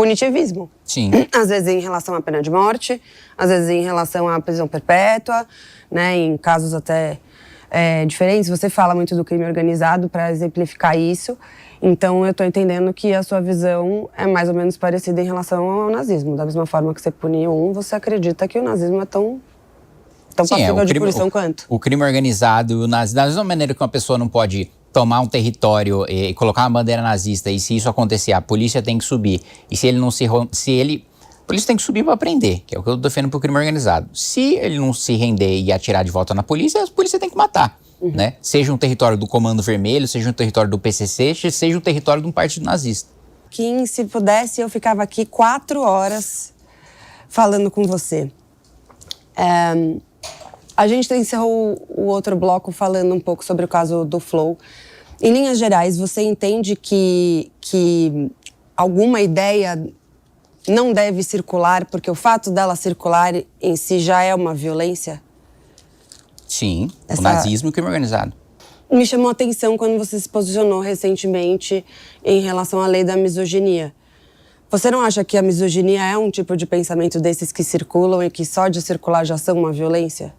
punitivismo. Sim. Às vezes em relação à pena de morte, às vezes em relação à prisão perpétua, né, em casos até diferentes. Você fala muito do crime organizado para exemplificar isso. Então, eu estou entendendo que a sua visão é mais ou menos parecida em relação ao nazismo. Da mesma forma que você puniu você acredita que o nazismo é tão passível de punição quanto. O crime organizado e o nazismo, da mesma maneira que uma pessoa não pode tomar um território e colocar uma bandeira nazista, e se isso acontecer, a polícia tem que subir. E se ele não a polícia tem que subir para prender, que é o que eu defendo pro crime organizado. Se ele não se render e atirar de volta na polícia, a polícia tem que matar. Né? Seja um território do Comando Vermelho, seja um território do PCC, seja um território de um partido nazista. Kim, se pudesse, eu ficava aqui 4 horas falando com você. A gente encerrou o outro bloco falando um pouco sobre o caso do Flow. Em linhas gerais, você entende que alguma ideia não deve circular porque o fato dela circular em si já é uma violência? Sim, o nazismo e o crime organizado. Me chamou a atenção quando você se posicionou recentemente em relação à lei da misoginia. Você não acha que a misoginia é um tipo de pensamento desses que circulam e que só de circular já são uma violência?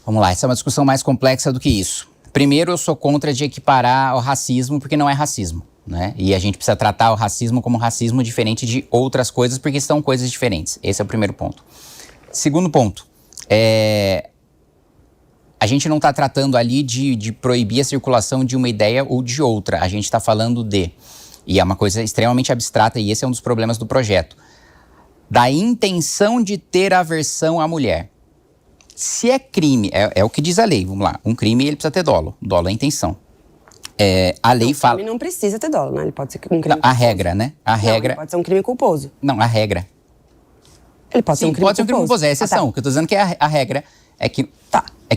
Vamos lá, essa é uma discussão mais complexa do que isso. Primeiro, eu sou contra de equiparar o racismo porque não é racismo, né? E a gente precisa tratar o racismo como racismo diferente de outras coisas porque são coisas diferentes. Esse é o primeiro ponto. Segundo ponto, a gente não está tratando ali de proibir a circulação de uma ideia ou de outra. A gente está falando e é uma coisa extremamente abstrata e esse é um dos problemas do projeto, da intenção de ter aversão à mulher. Se é crime, é o que diz a lei, vamos lá. Um crime, ele precisa ter dolo. Dolo é a intenção. A lei fala... O crime não precisa ter dolo, né? Ele pode ser um crime não, a regra, né? Ele pode ser um crime culposo. Não, a regra. Ele pode ser um crime culposo. Pode ser um crime culposo, é a exceção. O que eu tô dizendo que a regra é que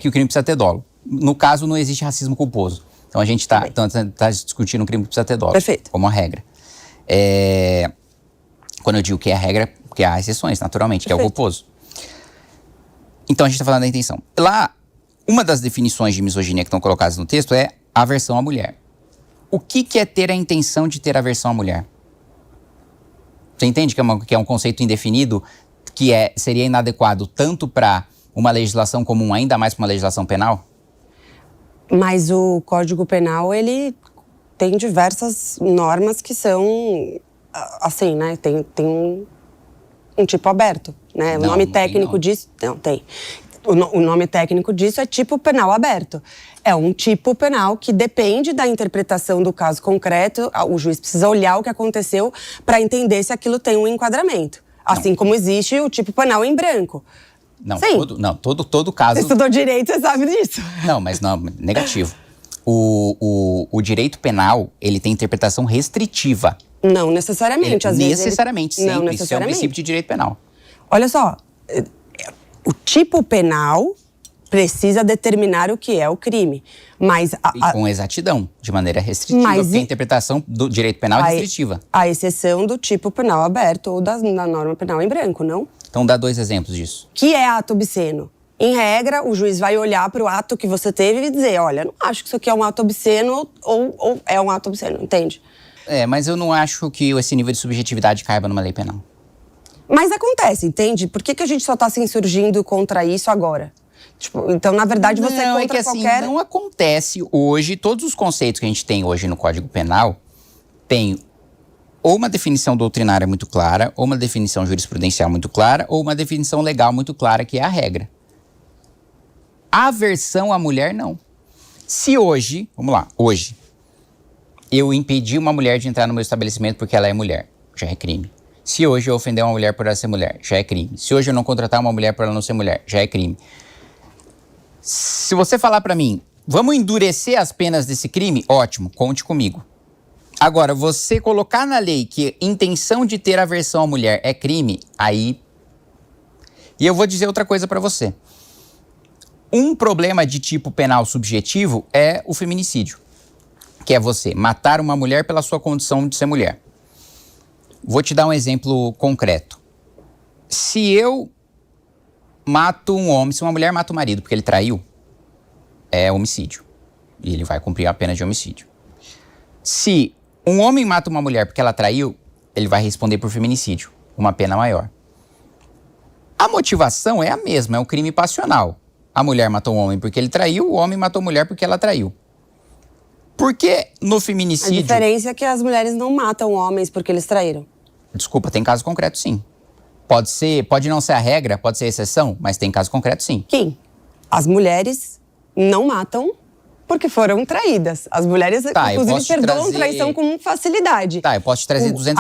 o crime precisa ter dolo. No caso, não existe racismo culposo. Então, a gente tá discutindo um crime que precisa ter dolo. Perfeito. Como a regra. Quando eu digo que é a regra, porque há exceções, naturalmente, que é o culposo. Então, a gente está falando da intenção. Lá, uma das definições de misoginia que estão colocadas no texto é aversão à mulher. O que é ter a intenção de ter aversão à mulher? Você entende que é um conceito indefinido que seria inadequado tanto para uma legislação comum, ainda mais para uma legislação penal? Mas o Código Penal, ele tem diversas normas que são, assim, né? Tem um tipo aberto, né? O nome técnico disso... Não, tem. O nome técnico disso é tipo penal aberto. É um tipo penal que depende da interpretação do caso concreto. O juiz precisa olhar o que aconteceu para entender se aquilo tem um enquadramento. Assim como existe o tipo penal em branco. Não, todo caso... Você estudou direito, você sabe disso. Não, mas não, negativo. O direito penal, ele tem interpretação restritiva. Não necessariamente, às vezes. Necessariamente, sempre. Não necessariamente. Isso é um princípio de direito penal. Olha só, o tipo penal precisa determinar o que é o crime, mas... E com exatidão, de maneira restritiva, porque a interpretação do direito penal é restritiva. A exceção do tipo penal aberto ou da norma penal em branco, não? Então dá 2 exemplos disso. Que é ato obsceno? Em regra, o juiz vai olhar para o ato que você teve e dizer, olha, não acho que isso aqui é um ato obsceno ou é um ato obsceno, entende? Mas eu não acho que esse nível de subjetividade caiba numa lei penal. Mas acontece, entende? Por que a gente só está se insurgindo contra isso agora? Tipo, então, na verdade, você é contra qualquer... Não acontece hoje, todos os conceitos que a gente tem hoje no Código Penal tem ou uma definição doutrinária muito clara, ou uma definição jurisprudencial muito clara, ou uma definição legal muito clara, que é a regra. Aversão à mulher, não. Se hoje, vamos lá, hoje, eu impedir uma mulher de entrar no meu estabelecimento porque ela é mulher, já é crime. Se hoje eu ofender uma mulher por ela ser mulher, já é crime. Se hoje eu não contratar uma mulher por ela não ser mulher, já é crime. Se você falar pra mim, vamos endurecer as penas desse crime, ótimo, conte comigo. Agora, você colocar na lei que intenção de ter aversão à mulher é crime, aí... E eu vou dizer outra coisa pra você. Um problema de tipo penal subjetivo é o feminicídio, que é você matar uma mulher pela sua condição de ser mulher. Vou te dar um exemplo concreto. Se eu mato um homem, se uma mulher mata o marido porque ele traiu, é homicídio. E ele vai cumprir a pena de homicídio. Se um homem mata uma mulher porque ela traiu, ele vai responder por feminicídio, uma pena maior. A motivação é a mesma, é um crime passional. A mulher matou o homem porque ele traiu, o homem matou a mulher porque ela traiu. Porque no A feminicídio... diferença é que as mulheres não matam homens porque eles traíram. Desculpa, tem caso concreto, sim. Pode não ser a regra, pode ser a exceção, mas tem caso concreto, sim. Quem? As mulheres não matam porque foram traídas. As mulheres, inclusive, perdoam traição com facilidade. Tá, eu posso te trazer 200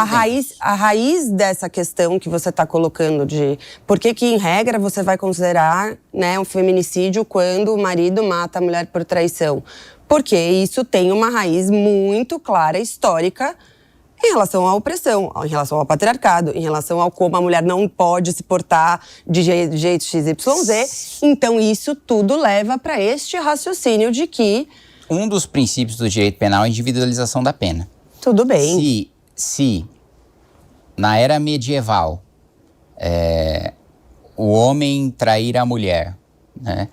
a raiz dessa questão que você está colocando de por que em regra você vai considerar, né, um feminicídio quando o marido mata a mulher por traição? Porque isso tem uma raiz muito clara, histórica, em relação à opressão, em relação ao patriarcado, em relação ao como a mulher não pode se portar de jeito XYZ. Então, isso tudo leva para este raciocínio de que... Um dos princípios do direito penal é a individualização da pena. Tudo bem. Se na era medieval, o homem trair a mulher, né,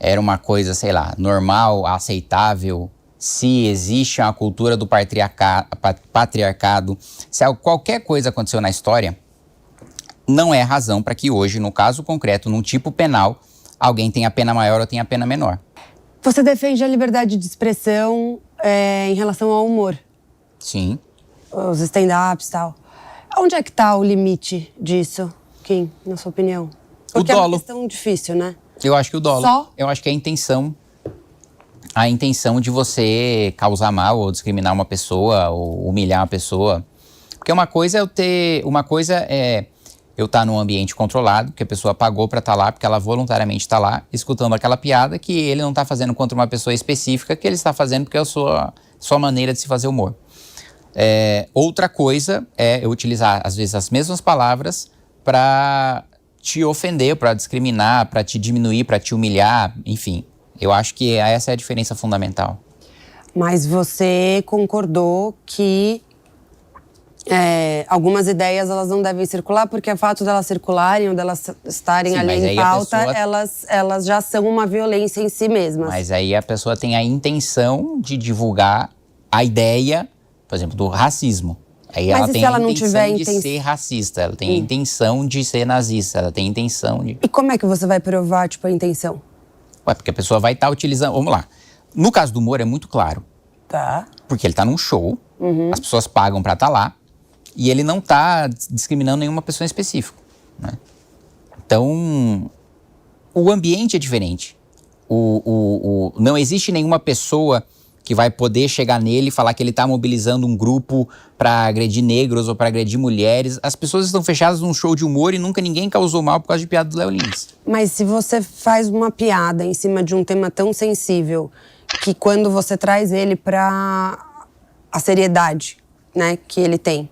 era uma coisa, sei lá, normal, aceitável... Se existe uma cultura do patriarcado, se qualquer coisa aconteceu na história, não é razão para que hoje, no caso concreto, num tipo penal, alguém tenha pena maior ou tenha pena menor. Você defende a liberdade de expressão em relação ao humor? Sim. Os stand-ups e tal. Onde é que está o limite disso, Kim, na sua opinião? Porque o dolo. É uma questão difícil, né? Eu acho que o dolo. Só? Eu acho que a intenção de você causar mal ou discriminar uma pessoa ou humilhar uma pessoa. Porque uma coisa é eu estar num ambiente controlado, que a pessoa pagou para estar lá, porque ela voluntariamente está lá, escutando aquela piada que ele não está fazendo contra uma pessoa específica, que ele está fazendo porque é a sua maneira de se fazer humor. Outra coisa é eu utilizar, às vezes, as mesmas palavras para te ofender, para discriminar, para te diminuir, para te humilhar, enfim. Eu acho que essa é a diferença fundamental. Mas você concordou que algumas ideias elas não devem circular, porque o fato delas circularem ou delas estarem ali em pauta, elas já são uma violência em si mesmas. Mas aí a pessoa tem a intenção de divulgar a ideia, por exemplo, do racismo. Aí ela tem a intenção de ser racista, ela tem a intenção de ser nazista, ela tem a intenção de... E como é que você vai provar, tipo, a intenção? Porque a pessoa vai estar utilizando... Vamos lá. No caso do humor é muito claro. Tá. Porque ele está num show, as pessoas pagam para estar lá, e ele não está discriminando nenhuma pessoa em específico, né? Então, o ambiente é diferente. Não existe nenhuma pessoa que vai poder chegar nele e falar que ele está mobilizando um grupo para agredir negros ou para agredir mulheres. As pessoas estão fechadas num show de humor e nunca ninguém causou mal por causa de piada do Léo Lins. Mas se você faz uma piada em cima de um tema tão sensível, que quando você traz ele para a seriedade, né, que ele tem,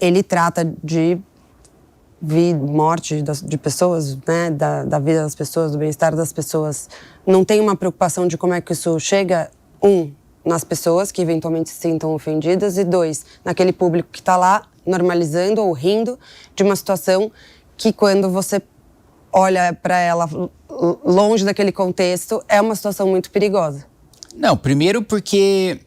ele trata de morte de pessoas, né, da vida das pessoas, do bem-estar das pessoas, não tem uma preocupação de como é que isso chega, nas pessoas que eventualmente se sintam ofendidas, e 2, naquele público que está lá normalizando ou rindo de uma situação que, quando você olha para ela longe daquele contexto, é uma situação muito perigosa. Não, primeiro porque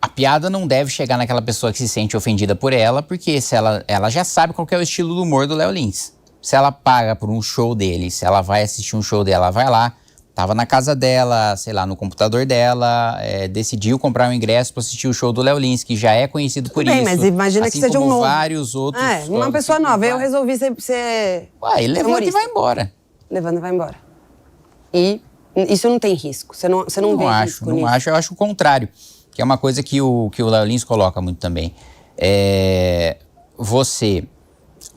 a piada não deve chegar naquela pessoa que se sente ofendida por ela, porque se ela já sabe qual que é o estilo do humor do Léo Lins. Se ela paga por um show dele, se ela vai assistir um show dela, ela vai lá, tava na casa dela, sei lá, no computador dela, decidiu comprar um ingresso para assistir o show do Léo Lins, que já é conhecido por isso. Mas imagina assim que seja um novo. Vários outros. Uma pessoa nova. Eu resolvi ser ele levanta e vai embora. Levanta e vai embora. E isso não tem risco. Você não vê risco nisso. Não acho. Eu acho o contrário. Que é uma coisa que o Léo Lins coloca muito também.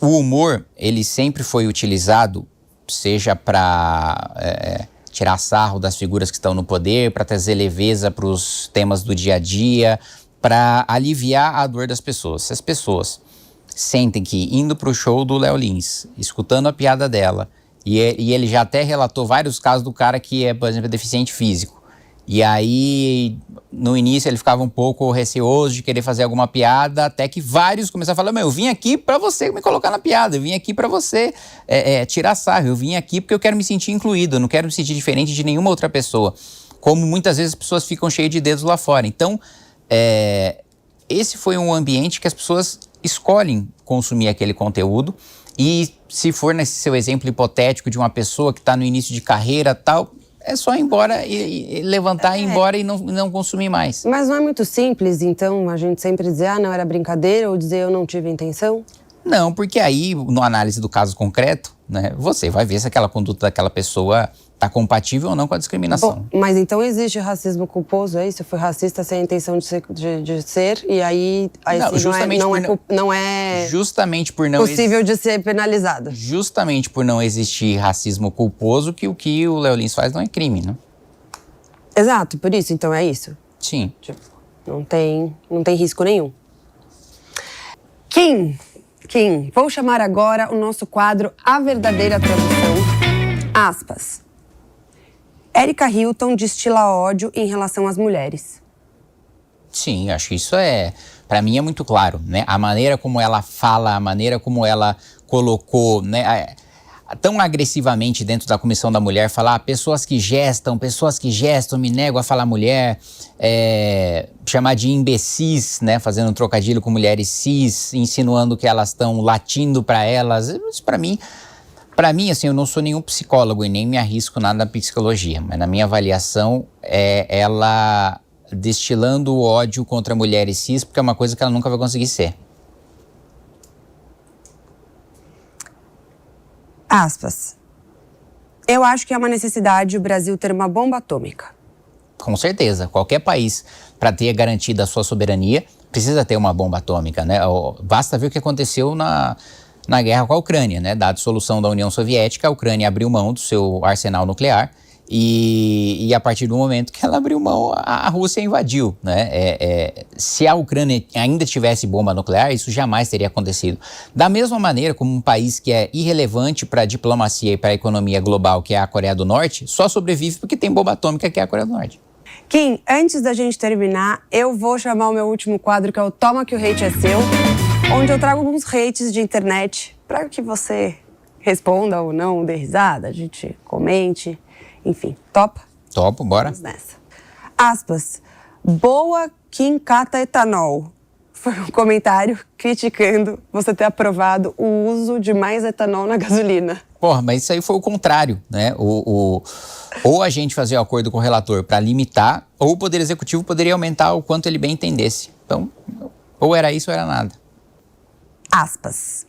O humor, ele sempre foi utilizado, seja para tirar sarro das figuras que estão no poder, para trazer leveza para os temas do dia a dia, para aliviar a dor das pessoas. Se as pessoas sentem que indo para o show do Léo Lins, escutando a piada dela, e ele já até relatou vários casos do cara que é, por exemplo, deficiente físico. E aí, no início, ele ficava um pouco receoso de querer fazer alguma piada, até que vários começaram a falar, eu vim aqui pra você me colocar na piada, eu vim aqui pra você tirar sarro, eu vim aqui porque eu quero me sentir incluído, eu não quero me sentir diferente de nenhuma outra pessoa. Como muitas vezes as pessoas ficam cheias de dedos lá fora. Então, esse foi um ambiente que as pessoas escolhem consumir aquele conteúdo e se for nesse seu exemplo hipotético de uma pessoa que está no início de carreira tal, é só ir embora e levantar e ir embora e não consumir mais. Mas não é muito simples, então, a gente sempre dizer, não, era brincadeira, ou dizer eu não tive intenção? Não, porque aí, na análise do caso concreto, né, você vai ver se aquela conduta daquela pessoa está compatível ou não com a discriminação. Bom, mas então existe racismo culposo, é isso? Eu fui racista sem a intenção de ser e aí Não, justamente não é justamente por não possível de ser penalizado. Justamente por não existir racismo culposo que o Léo Lins faz não é crime, né? Exato, por isso, então é isso. Sim. Tipo, não tem risco nenhum. Kim, vou chamar agora o nosso quadro A Verdadeira Tradução. Aspas. Erika Hilton destila ódio em relação às mulheres. Sim, acho que isso para mim é muito claro, né? A maneira como ela fala, a maneira como ela colocou, né? Tão agressivamente dentro da Comissão da Mulher, falar pessoas que gestam, me nego a falar mulher, chamar de imbecis, né? Fazendo um trocadilho com mulheres cis, insinuando que elas estão latindo para elas. Isso para mim, assim, eu não sou nenhum psicólogo e nem me arrisco nada na psicologia, mas na minha avaliação, ela destilando o ódio contra mulheres cis, porque é uma coisa que ela nunca vai conseguir ser. Aspas. Eu acho que é uma necessidade o Brasil ter uma bomba atômica. Com certeza. Qualquer país, para ter garantida a sua soberania, precisa ter uma bomba atômica, né? Basta ver o que aconteceu na guerra com a Ucrânia, né? Da dissolução da União Soviética, a Ucrânia abriu mão do seu arsenal nuclear e a partir do momento que ela abriu mão, a Rússia invadiu, né? Se a Ucrânia ainda tivesse bomba nuclear, isso jamais teria acontecido. Da mesma maneira como um país que é irrelevante para a diplomacia e para a economia global, que é a Coreia do Norte, só sobrevive porque tem bomba atômica, que é a Coreia do Norte. Kim, antes da gente terminar, eu vou chamar o meu último quadro, que é o Toma que o Hate é Seu, onde eu trago alguns hates de internet para que você responda ou não, dê risada, a gente comente, enfim, topa? Topo, bora. Vamos nessa. Aspas. Boa Kim cata etanol. Foi um comentário criticando você ter aprovado o uso de mais etanol na gasolina. Porra, mas isso aí foi o contrário, né? Ou a gente fazia o acordo com o relator para limitar, ou o Poder Executivo poderia aumentar o quanto ele bem entendesse. Então, ou era isso ou era nada. Aspas.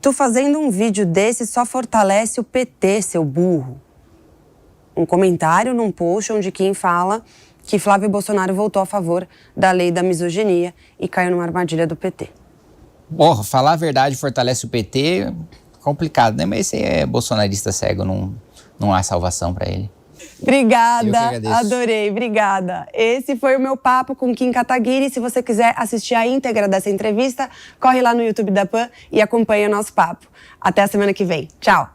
Tu fazendo um vídeo desse só fortalece o PT, seu burro. Um comentário num post onde Kim fala que Flávio Bolsonaro votou a favor da lei da misoginia e caiu numa armadilha do PT. Porra, falar a verdade fortalece o PT, complicado, né? Mas esse é bolsonarista cego, não há salvação para ele. Obrigada, adorei, obrigada. Esse foi o meu papo com Kim Kataguiri. Se você quiser assistir a íntegra dessa entrevista, corre lá no YouTube da PAN e acompanha o nosso papo. Até a semana que vem. Tchau!